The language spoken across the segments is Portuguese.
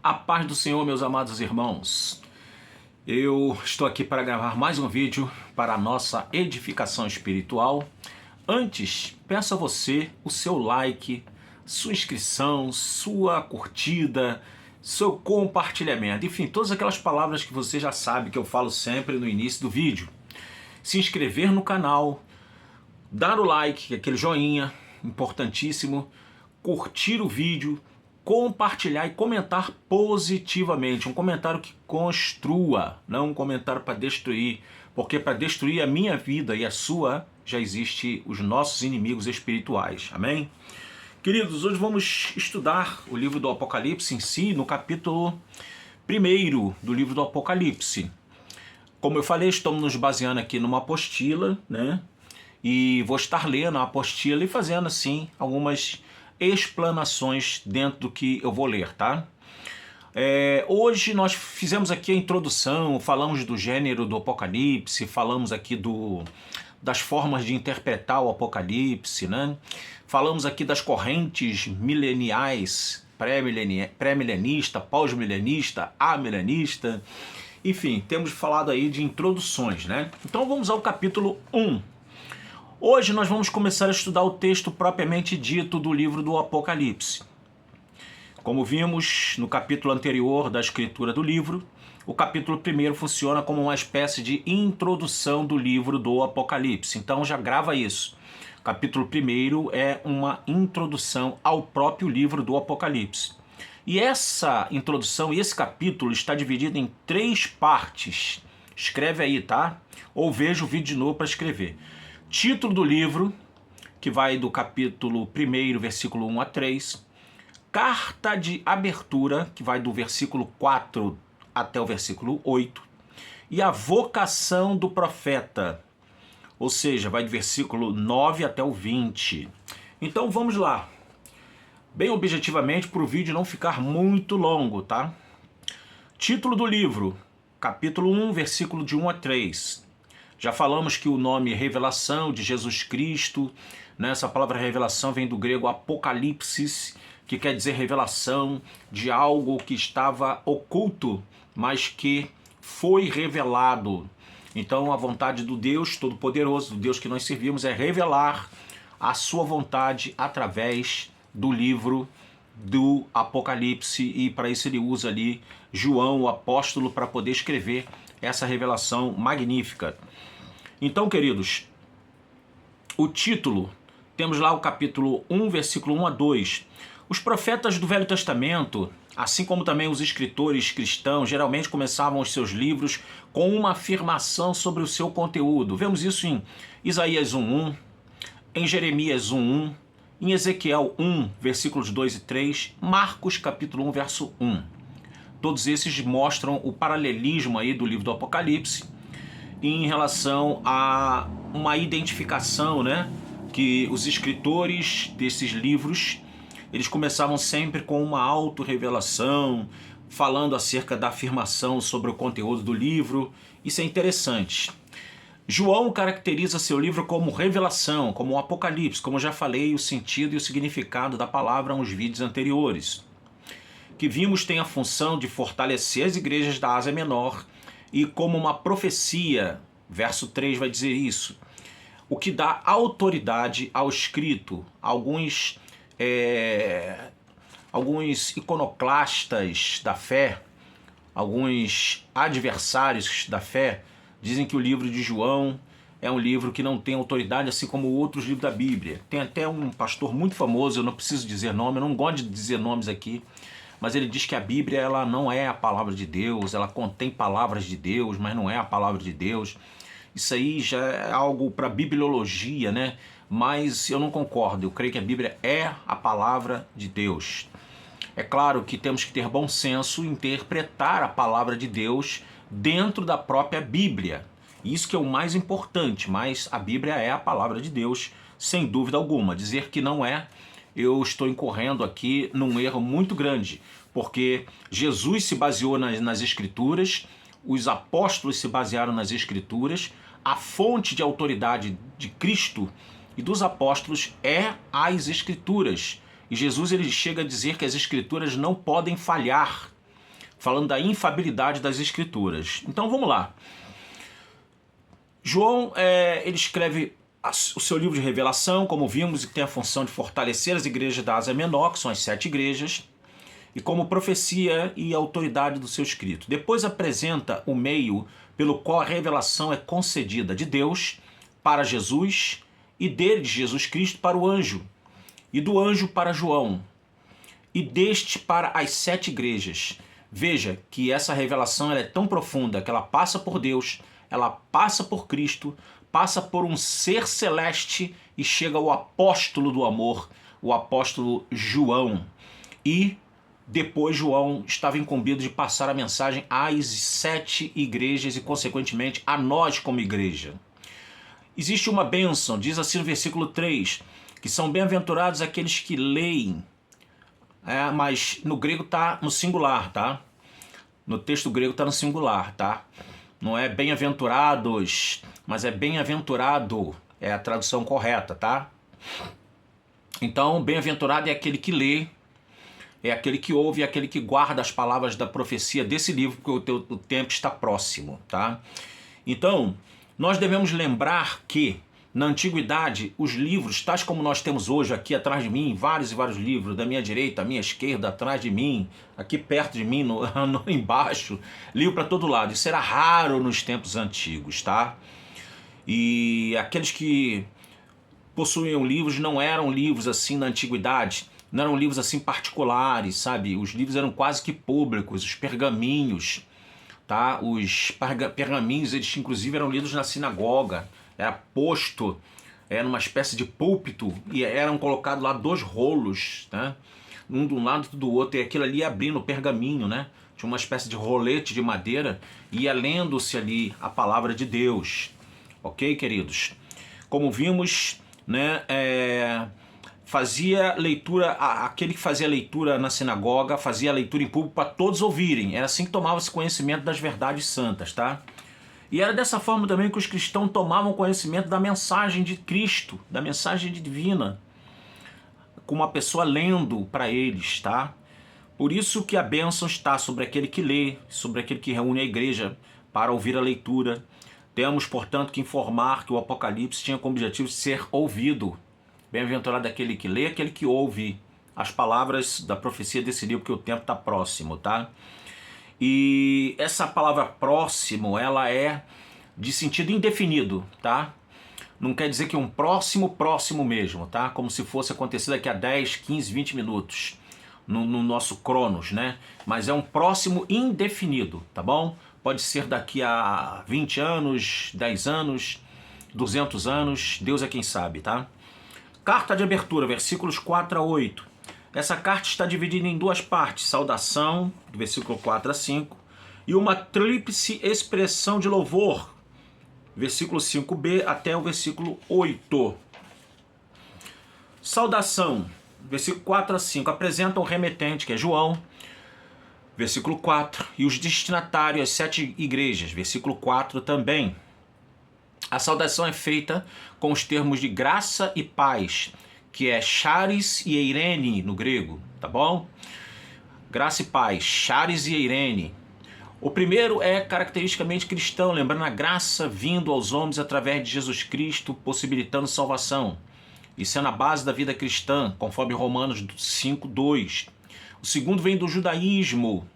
A paz do Senhor, meus amados irmãos. Eu estou aqui para gravar mais um vídeo para a nossa edificação espiritual. Antes, peço a você o seu like, sua inscrição, sua curtida, seu compartilhamento, enfim, todas aquelas palavras que você já sabe que eu falo sempre no início do vídeo. Se inscrever no canal, dar o like, aquele joinha, importantíssimo, curtir o vídeo, compartilhar e comentar positivamente, um comentário que construa, não um comentário para destruir, porque para destruir a minha vida e a sua, já existe os nossos inimigos espirituais, amém? Queridos, hoje vamos estudar o livro do Apocalipse em si, no capítulo 1 do livro do Apocalipse. Como eu falei, estamos nos baseando aqui numa apostila, né? E vou estar lendo a apostila e fazendo assim algumas explanações dentro do que eu vou ler, tá? Hoje nós fizemos aqui a introdução, falamos do gênero do Apocalipse, falamos aqui das formas de interpretar o Apocalipse, né? Falamos aqui das correntes mileniais, pré-milenista, pós-milenista, amilenista, enfim, temos falado aí de introduções, né? Então vamos ao capítulo 1. Hoje nós vamos começar a estudar o texto propriamente dito do livro do Apocalipse. Como vimos no capítulo anterior da escritura do livro, o capítulo 1 funciona como uma espécie de introdução do livro do Apocalipse. Então já grava isso. O capítulo 1 é uma introdução ao próprio livro do Apocalipse. E essa introdução e esse capítulo está dividido em 3 partes. Escreve aí, tá? Ou veja o vídeo de novo para escrever. Título do livro, que vai do capítulo 1, versículo 1 a 3. Carta de abertura, que vai do versículo 4 até o versículo 8. E a vocação do profeta, ou seja, vai do versículo 9 até o 20. Então vamos lá. Bem objetivamente, para o vídeo não ficar muito longo, tá? Título do livro, capítulo 1, versículo de 1 a 3. Já falamos que o nome revelação de Jesus Cristo, né, essa palavra revelação vem do grego apocalipsis, que quer dizer revelação de algo que estava oculto, mas que foi revelado. Então a vontade do Deus Todo-Poderoso, do Deus que nós servimos, é revelar a sua vontade através do livro do Apocalipse, e para isso ele usa ali João, o apóstolo, para poder escrever essa revelação magnífica. Então, queridos, o título, temos lá o capítulo 1, versículo 1 a 2. Os profetas do Velho Testamento, assim como também os escritores cristãos, geralmente começavam os seus livros com uma afirmação sobre o seu conteúdo. Vemos isso em Isaías 1:1, em Jeremias 1:1, em Ezequiel 1, versículos 2 e 3, Marcos capítulo 1, verso 1. Todos esses mostram o paralelismo aí do livro do Apocalipse em relação a uma identificação, né, que os escritores desses livros, eles começavam sempre com uma autorrevelação, falando acerca da afirmação sobre o conteúdo do livro. Isso é interessante. João caracteriza seu livro como revelação, como o Apocalipse, como eu já falei, o sentido e o significado da palavra nos vídeos anteriores. Que vimos tem a função de fortalecer as igrejas da Ásia Menor, e como uma profecia, verso 3 vai dizer isso, o que dá autoridade ao escrito. Alguns iconoclastas da fé, alguns adversários da fé, dizem que o livro de João é um livro que não tem autoridade, assim como outros livros da Bíblia. Tem até um pastor muito famoso, eu não preciso dizer nome, eu não gosto de dizer nomes aqui, mas ele diz que a Bíblia ela não é a palavra de Deus, ela contém palavras de Deus, mas não é a palavra de Deus. Isso aí já é algo para bibliologia, né? Mas eu não concordo, eu creio que a Bíblia é a palavra de Deus. É claro que temos que ter bom senso e interpretar a palavra de Deus dentro da própria Bíblia. Isso que é o mais importante, mas a Bíblia é a palavra de Deus, sem dúvida alguma. Dizer que não é, eu estou incorrendo aqui num erro muito grande, porque Jesus se baseou nas Escrituras, os apóstolos se basearam nas Escrituras, a fonte de autoridade de Cristo e dos apóstolos é as Escrituras. E Jesus ele chega a dizer que as Escrituras não podem falhar. falando da infabilidade das Escrituras. Então vamos lá. João, ele escreve o seu livro de revelação, como vimos, e tem a função de fortalecer as igrejas da Ásia Menor, que são as 7 igrejas, e como profecia e autoridade do seu escrito. Depois apresenta o meio pelo qual a revelação é concedida de Deus para Jesus e dele, de Jesus Cristo, para o anjo, e do anjo para João, e deste para as 7 igrejas. Veja que essa revelação ela é tão profunda que ela passa por Deus, ela passa por Cristo, passa por um ser celeste e chega ao apóstolo do amor, o apóstolo João. E depois João estava incumbido de passar a mensagem às 7 igrejas e, consequentemente, a nós como igreja. Existe uma bênção, diz assim no versículo 3, que são bem-aventurados aqueles que leem, mas no grego está no singular, tá? No texto grego está no singular, tá? Não é bem-aventurados, mas é bem-aventurado, é a tradução correta, tá? Então, bem-aventurado é aquele que lê, é aquele que ouve, é aquele que guarda as palavras da profecia desse livro, porque o tempo está próximo, tá? Então, nós devemos lembrar que, na antiguidade, os livros, tais como nós temos hoje aqui atrás de mim, vários e vários livros, da minha direita, à minha esquerda, atrás de mim, aqui perto de mim, embaixo, livro para todo lado. Isso era raro nos tempos antigos, tá? E aqueles que possuíam livros não eram livros assim na antiguidade, não eram livros assim particulares, sabe? Os livros eram quase que públicos, os pergaminhos, tá? Os pergaminhos, eles inclusive eram lidos na sinagoga, era posto, era uma espécie de púlpito e eram colocados lá 2 rolos, né? Um de um lado e do outro, e aquilo ali ia abrindo o pergaminho, né? Tinha uma espécie de rolete de madeira e ia lendo-se ali a palavra de Deus, ok, queridos? Como vimos, né? Fazia leitura, aquele que fazia leitura na sinagoga, fazia leitura em público para todos ouvirem. Era assim que tomava-se conhecimento das verdades santas, tá? E era dessa forma também que os cristãos tomavam conhecimento da mensagem de Cristo, da mensagem divina, com uma pessoa lendo para eles, tá? Por isso que a bênção está sobre aquele que lê, sobre aquele que reúne a igreja para ouvir a leitura. Temos, portanto, que informar que o Apocalipse tinha como objetivo ser ouvido. Bem-aventurado aquele que lê, aquele que ouve as palavras da profecia desse livro, porque o tempo está próximo, tá? E essa palavra próximo, ela é de sentido indefinido, tá? Não quer dizer que um próximo mesmo, tá? Como se fosse acontecer daqui a 10, 15, 20 minutos no nosso Cronos, né? Mas é um próximo indefinido, tá bom? Pode ser daqui a 20 anos, 10 anos, 200 anos, Deus é quem sabe, tá? Carta de abertura, versículos 4 a 8. Essa carta está dividida em 2 partes, saudação, do versículo 4 a 5, e uma tríplice expressão de louvor, versículo 5b até o versículo 8. Saudação, versículo 4 a 5, apresenta o remetente, que é João, versículo 4, e os destinatários, as 7 igrejas, versículo 4 também. A saudação é feita com os termos de graça e paz, que é charis e eirene no grego, tá bom? Graça e paz, charis e eirene. O primeiro é caracteristicamente cristão, lembrando a graça vindo aos homens através de Jesus Cristo, possibilitando salvação. Isso é na base da vida cristã, conforme Romanos 5:2. O segundo vem do judaísmo,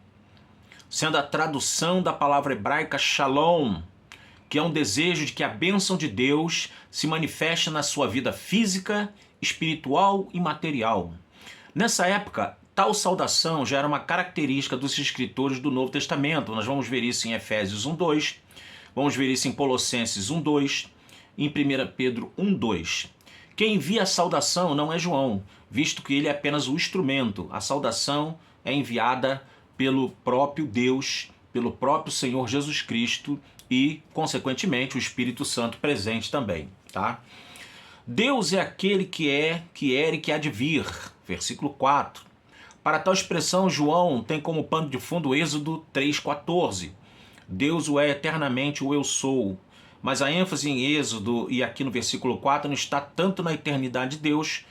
sendo a tradução da palavra hebraica shalom, que é um desejo de que a bênção de Deus se manifeste na sua vida física, espiritual e material. Nessa época, tal saudação já era uma característica dos escritores do Novo Testamento. Nós vamos ver isso em Efésios 1:2, vamos ver isso em Colossenses 1:2 e em 1 Pedro 1:2. Quem envia a saudação não é João, visto que ele é apenas o instrumento. A saudação é enviada pelo próprio Deus, pelo próprio Senhor Jesus Cristo e, consequentemente, o Espírito Santo presente também, tá? Deus é aquele que é, que era e que há de vir. Versículo 4. Para tal expressão, João tem como pano de fundo Êxodo 3:14. Deus o é eternamente o eu sou. Mas a ênfase em Êxodo e aqui no versículo 4 não está tanto na eternidade de Deus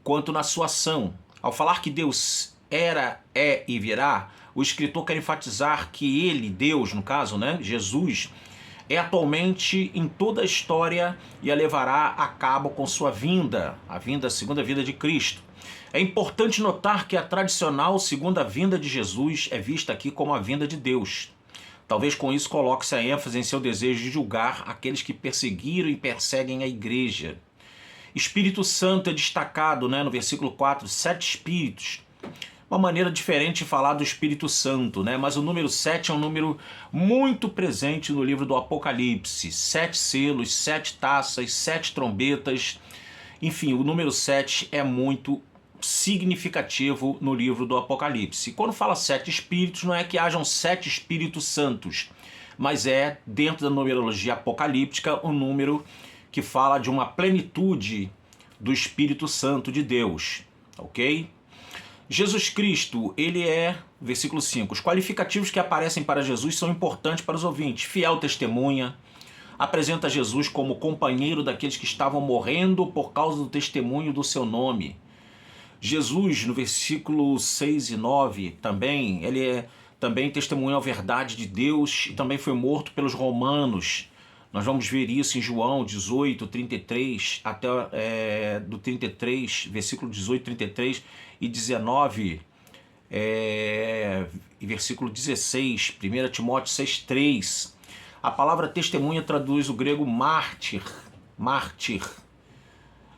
quanto na sua ação. Ao falar que Deus era, é e virá, o escritor quer enfatizar que ele, Deus no caso, né, Jesus, é atualmente em toda a história e a levará a cabo com sua vinda, a segunda vinda de Cristo. É importante notar que a tradicional segunda vinda de Jesus é vista aqui como a vinda de Deus. Talvez com isso coloque-se a ênfase em seu desejo de julgar aqueles que perseguiram e perseguem a igreja. Espírito Santo é destacado, né, no versículo 4, 7 espíritos. Uma maneira diferente de falar do Espírito Santo, né? Mas o número 7 é um número muito presente no livro do Apocalipse. 7 selos, 7 taças, 7 trombetas. Enfim, o número 7 é muito significativo no livro do Apocalipse. Quando fala 7 espíritos, não é que hajam 7 espíritos santos, mas é, dentro da numerologia apocalíptica, um número que fala de uma plenitude do Espírito Santo de Deus, ok? Jesus Cristo, ele é, versículo 5, os qualificativos que aparecem para Jesus são importantes para os ouvintes. Fiel testemunha, apresenta Jesus como companheiro daqueles que estavam morrendo por causa do testemunho do seu nome. Jesus, no versículo 6 e 9, também, ele é também testemunha a verdade de Deus e também foi morto pelos romanos. Nós vamos ver isso em João 18, 33, até do 33, versículo 18, 33 e 19, e versículo 16, 1 Timóteo 6, 3. A palavra testemunha traduz o grego mártir,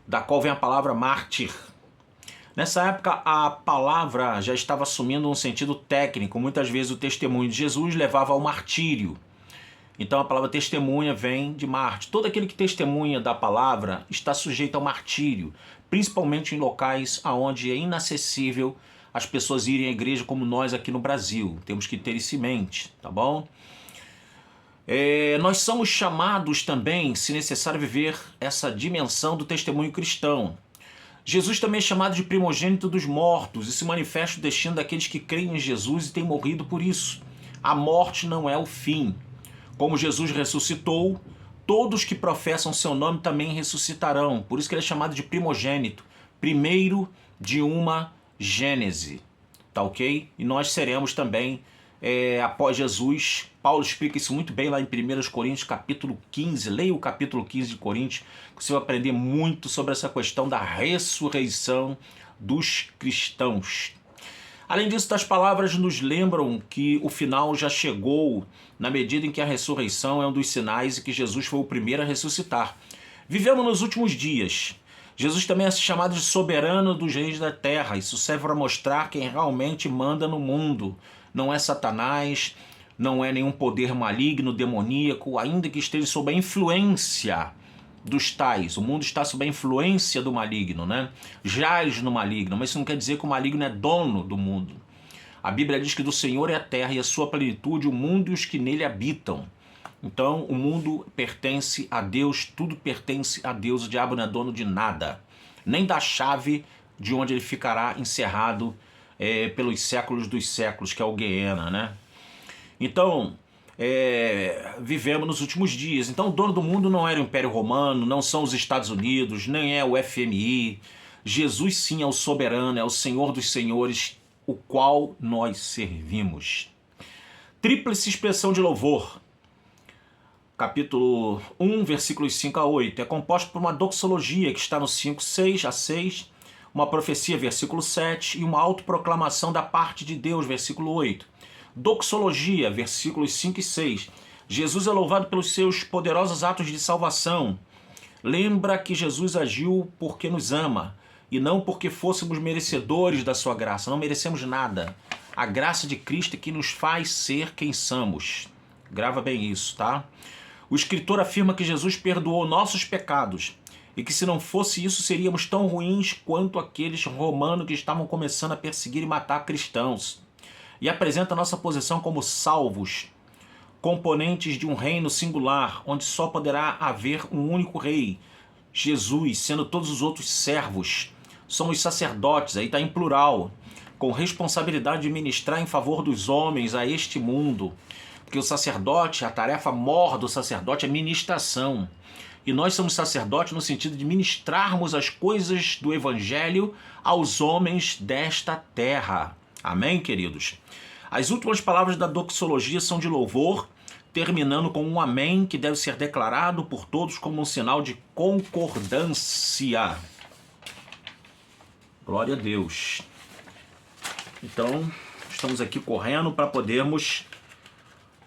da qual vem a palavra mártir. Nessa época, a palavra já estava assumindo um sentido técnico. Muitas vezes o testemunho de Jesus levava ao martírio. Então a palavra testemunha vem de mártir. Todo aquele que testemunha da palavra está sujeito ao martírio, principalmente em locais onde é inacessível as pessoas irem à igreja como nós aqui no Brasil. Temos que ter isso em mente, tá bom? Nós somos chamados também, se necessário, a viver essa dimensão do testemunho cristão. Jesus também é chamado de primogênito dos mortos e se manifesta o destino daqueles que creem em Jesus e têm morrido por isso. A morte não é o fim. Como Jesus ressuscitou, todos que professam seu nome também ressuscitarão. Por isso que ele é chamado de primogênito, primeiro de uma gênese, tá ok? E nós seremos também, após Jesus. Paulo explica isso muito bem lá em 1 Coríntios capítulo 15. Leia o capítulo 15 de Coríntios, que você vai aprender muito sobre essa questão da ressurreição dos cristãos. Além disso, as palavras nos lembram que o final já chegou, na medida em que a ressurreição é um dos sinais e que Jesus foi o primeiro a ressuscitar. Vivemos nos últimos dias. Jesus também é chamado de soberano dos reis da terra. Isso serve para mostrar quem realmente manda no mundo. Não é Satanás, não é nenhum poder maligno, demoníaco, ainda que esteja sob a influência dos tais. O mundo está sob a influência do maligno, né? Jaz no maligno, mas isso não quer dizer que o maligno é dono do mundo. A Bíblia diz que do Senhor é a terra e a sua plenitude, o mundo e os que nele habitam. Então o mundo pertence a Deus, tudo pertence a Deus, o diabo não é dono de nada, nem da chave de onde ele ficará encerrado pelos séculos dos séculos, que é o Guiena, né? Então, vivemos nos últimos dias. Então o dono do mundo não era o Império Romano, não são os Estados Unidos, nem é o FMI. Jesus sim é o soberano, é o Senhor dos senhores, o qual nós servimos. Tríplice expressão de louvor. Capítulo 1, versículos 5 a 8. É composto por uma doxologia, que está no 5, 6 a 6, uma profecia, versículo 7, e uma autoproclamação da parte de Deus, versículo 8. Doxologia, versículos 5 e 6. Jesus é louvado pelos seus poderosos atos de salvação. Lembra que Jesus agiu porque nos ama e não porque fôssemos merecedores da sua graça. Não merecemos nada. A graça de Cristo é que nos faz ser quem somos. Grava bem isso, tá? O escritor afirma que Jesus perdoou nossos pecados e que se não fosse isso seríamos tão ruins quanto aqueles romanos que estavam começando a perseguir e matar cristãos. E apresenta nossa posição como salvos, componentes de um reino singular, onde só poderá haver um único rei, Jesus, sendo todos os outros servos. Somos sacerdotes, aí está em plural, com responsabilidade de ministrar em favor dos homens a este mundo. Porque o sacerdote, a tarefa maior do sacerdote é ministração. E nós somos sacerdotes no sentido de ministrarmos as coisas do Evangelho aos homens desta terra. Amém, queridos? As últimas palavras da doxologia são de louvor, terminando com um amém que deve ser declarado por todos como um sinal de concordância. Glória a Deus. Então, estamos aqui correndo para podermos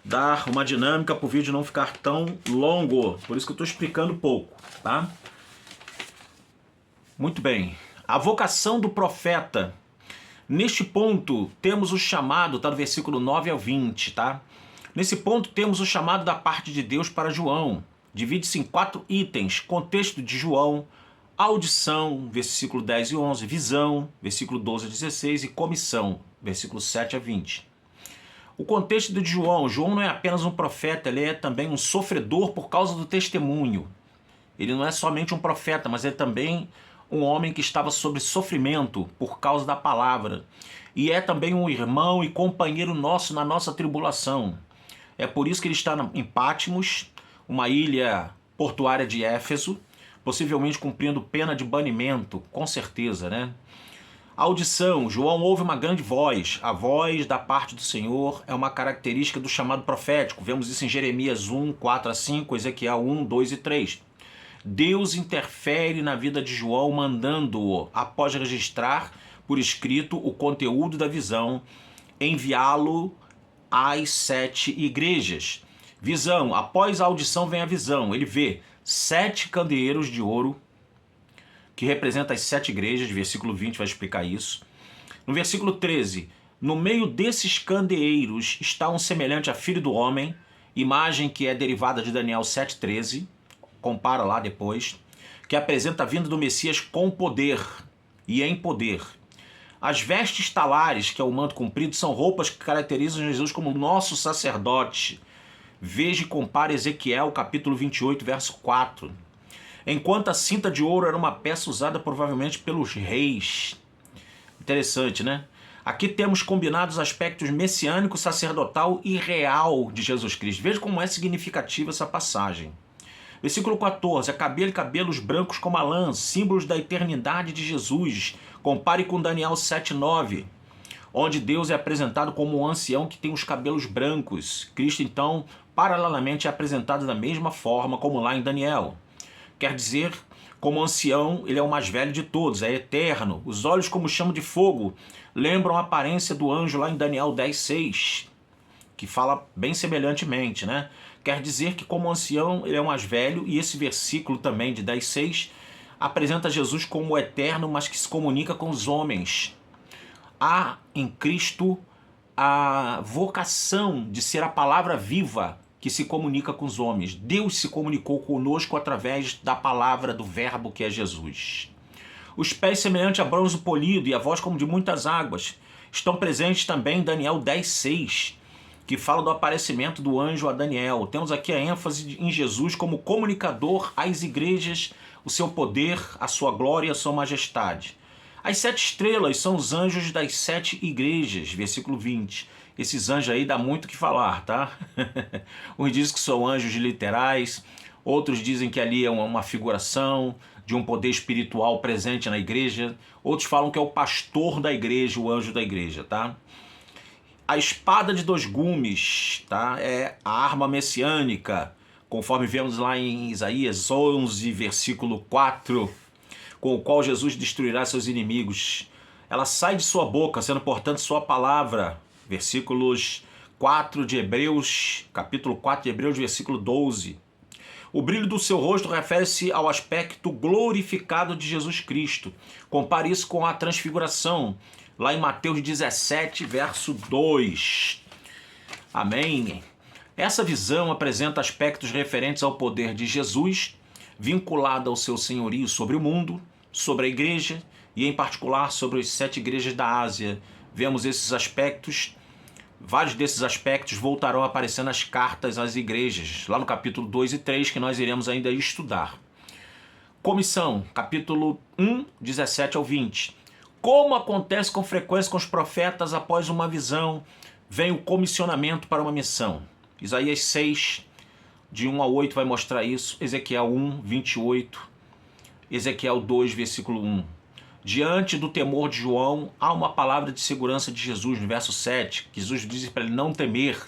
dar uma dinâmica para o vídeo não ficar tão longo. Por isso que eu estou explicando pouco, tá? Muito bem. A vocação do profeta. Neste ponto, temos o chamado, tá no versículo 9 ao 20, tá? Nesse ponto, temos o chamado da parte de Deus para João. Divide-se em 4 itens. Contexto de João, audição, versículo 10 e 11, visão, versículo 12 a 16 e comissão, versículo 7 a 20. O contexto de João. João não é apenas um profeta, ele é também um sofredor por causa do testemunho. Ele não é somente um profeta, mas é também um homem que estava sob sofrimento por causa da palavra. E é também um irmão e companheiro nosso na nossa tribulação. É por isso que ele está em Patmos, uma ilha portuária de Éfeso, possivelmente cumprindo pena de banimento, com certeza, né? Audição. João ouve uma grande voz. A voz da parte do Senhor é uma característica do chamado profético. Vemos isso em Jeremias 1, 4 a 5, Ezequiel 1, 2 e 3. Deus interfere na vida de João, mandando-o, após registrar por escrito o conteúdo da visão, enviá-lo às 7 igrejas. Visão. Após a audição vem a visão. Ele vê 7 candeeiros de ouro, que representa as 7 igrejas, versículo 20 vai explicar isso. No versículo 13, no meio desses candeeiros está um semelhante a filho do homem, imagem que é derivada de Daniel 7,13, compara lá depois, que apresenta a vinda do Messias com poder e em poder. As vestes talares, que é o manto comprido, são roupas que caracterizam Jesus como nosso sacerdote. Veja e compare Ezequiel capítulo 28, verso 4. Enquanto a cinta de ouro era uma peça usada provavelmente pelos reis. Interessante, né? Aqui temos combinados aspectos messiânico, sacerdotal e real de Jesus Cristo. Veja como é significativa essa passagem. Versículo 14. A cabelo e cabelos brancos como a lã, símbolos da eternidade de Jesus. Compare com Daniel 7,9, onde Deus é apresentado como um ancião que tem os cabelos brancos. Cristo, então, paralelamente é apresentado da mesma forma como lá em Daniel. Quer dizer, como ancião, ele é o mais velho de todos, é eterno. Os olhos como chama de fogo lembram a aparência do anjo lá em Daniel 10,6, que fala bem semelhantemente, né? Quer dizer que como ancião ele é o mais velho, e esse versículo também de 10,6 apresenta Jesus como eterno, mas que se comunica com os homens. Há em Cristo a vocação de ser a palavra viva que se comunica com os homens. Deus se comunicou conosco através da palavra do verbo que é Jesus. Os pés semelhantes a bronze polido e a voz como de muitas águas estão presentes também em Daniel 10,6, que fala do aparecimento do anjo a Daniel. Temos aqui a ênfase em Jesus como comunicador às igrejas, o seu poder, a sua glória e a sua majestade. As 7 estrelas são os anjos das 7 igrejas, versículo 20. Esses anjos aí dá muito o que falar, tá? Uns dizem que são anjos literais, outros dizem que ali é uma figuração de um poder espiritual presente na igreja, outros falam que é o pastor da igreja, o anjo da igreja, tá? A espada de 2 gumes, tá? É a arma messiânica, conforme vemos lá em Isaías 11, versículo 4, com o qual Jesus destruirá seus inimigos. Ela sai de sua boca, sendo portanto sua palavra. Versículos 4 de Hebreus, capítulo 4 de Hebreus, versículo 12. O brilho do seu rosto refere-se ao aspecto glorificado de Jesus Cristo. Compare isso com a transfiguração, lá em Mateus 17, verso 2. Amém. Essa visão apresenta aspectos referentes ao poder de Jesus, vinculado ao seu senhorio sobre o mundo, sobre a igreja e, em particular, sobre as 7 igrejas da Ásia. Vemos esses aspectos, vários desses aspectos voltarão a aparecer nas cartas às igrejas, lá no capítulo 2 e 3, que nós iremos ainda estudar. Comissão, capítulo 1, 17 ao 20. Como acontece com frequência com os profetas, após uma visão, vem o comissionamento para uma missão. Isaías 6, de 1 a 8 vai mostrar isso, Ezequiel 1, 28, Ezequiel 2, versículo 1. Diante do temor de João, há uma palavra de segurança de Jesus no verso 7, que Jesus diz para ele não temer,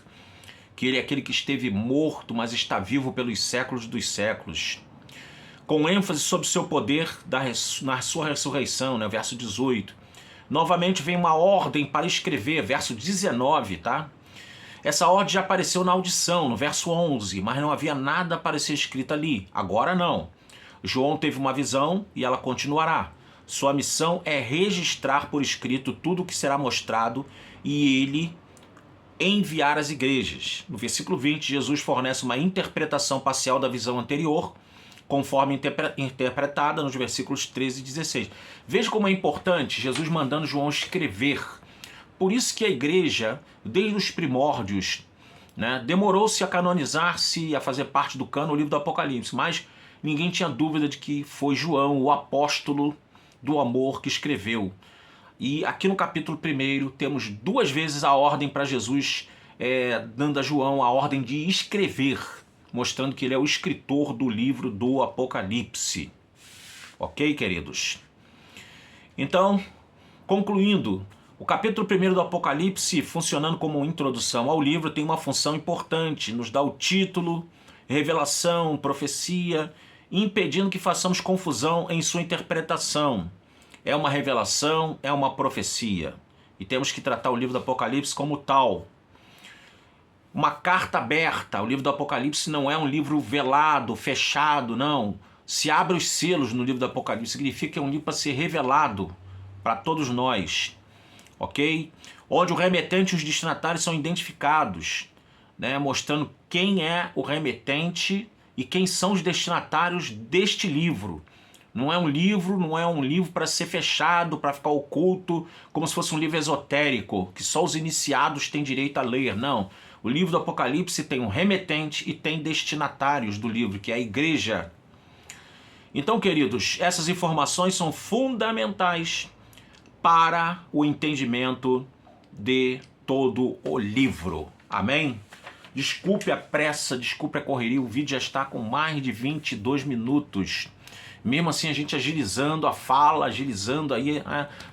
que ele é aquele que esteve morto, mas está vivo pelos séculos dos séculos. Com ênfase sobre o seu poder na sua ressurreição, né? Verso 18. Novamente vem uma ordem para escrever, verso 19, tá? Essa ordem já apareceu na audição, no verso 11, mas não havia nada para ser escrito ali. Agora não. João teve uma visão e ela continuará. Sua missão é registrar por escrito tudo o que será mostrado e ele enviar às igrejas. No versículo 20, Jesus fornece uma interpretação parcial da visão anterior, conforme interpretada nos versículos 13 e 16. Veja como é importante Jesus mandando João escrever. Por isso que a igreja, desde os primórdios, né, demorou-se a canonizar-se, a fazer parte do cano o livro do Apocalipse, mas ninguém tinha dúvida de que foi João, o apóstolo do amor, que escreveu. E aqui no capítulo 1 temos duas vezes a ordem para Jesus, dando a João a ordem de escrever, mostrando que ele é o escritor do livro do Apocalipse. Ok, queridos? Então, concluindo, o capítulo 1 do Apocalipse, funcionando como introdução ao livro, tem uma função importante, nos dá o título, revelação, profecia, impedindo que façamos confusão em sua interpretação. É uma revelação, é uma profecia. E temos que tratar o livro do Apocalipse como tal. Uma carta aberta. O livro do Apocalipse não é um livro velado, fechado, não. Se abre os selos no livro do Apocalipse, significa que é um livro para ser revelado para todos nós. Ok? Onde o remetente e os destinatários são identificados, né? Mostrando quem é o remetente e quem são os destinatários deste livro. Não é um livro para ser fechado, para ficar oculto, como se fosse um livro esotérico, que só os iniciados têm direito a ler. Não. O livro do Apocalipse tem um remetente e tem destinatários do livro, que é a igreja. Então, queridos, essas informações são fundamentais para o entendimento de todo o livro. Amém? Desculpe a pressa, desculpe a correria, o vídeo já está com mais de 22 minutos. Mesmo assim, a gente agilizando a fala, agilizando aí,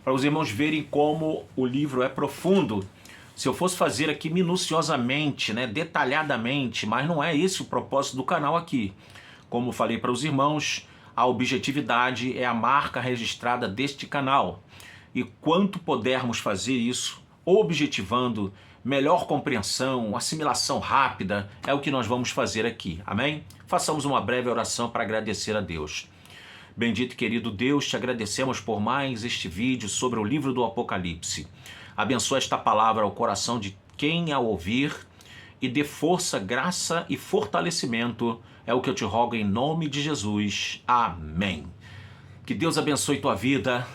para os irmãos verem como o livro é profundo. Se eu fosse fazer aqui minuciosamente, né, detalhadamente, mas não é esse o propósito do canal aqui. Como falei para os irmãos, a objetividade é a marca registrada deste canal. E quanto pudermos fazer isso, objetivando, melhor compreensão, assimilação rápida, é o que nós vamos fazer aqui. Amém? Façamos uma breve oração para agradecer a Deus. Bendito e querido Deus, te agradecemos por mais este vídeo sobre o livro do Apocalipse. Abençoa esta palavra ao coração de quem a ouvir e dê força, graça e fortalecimento. É o que eu te rogo em nome de Jesus. Amém. Que Deus abençoe tua vida,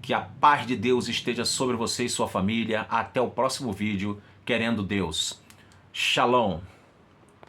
que a paz de Deus esteja sobre você e sua família. Até o próximo vídeo, querendo Deus. Shalom.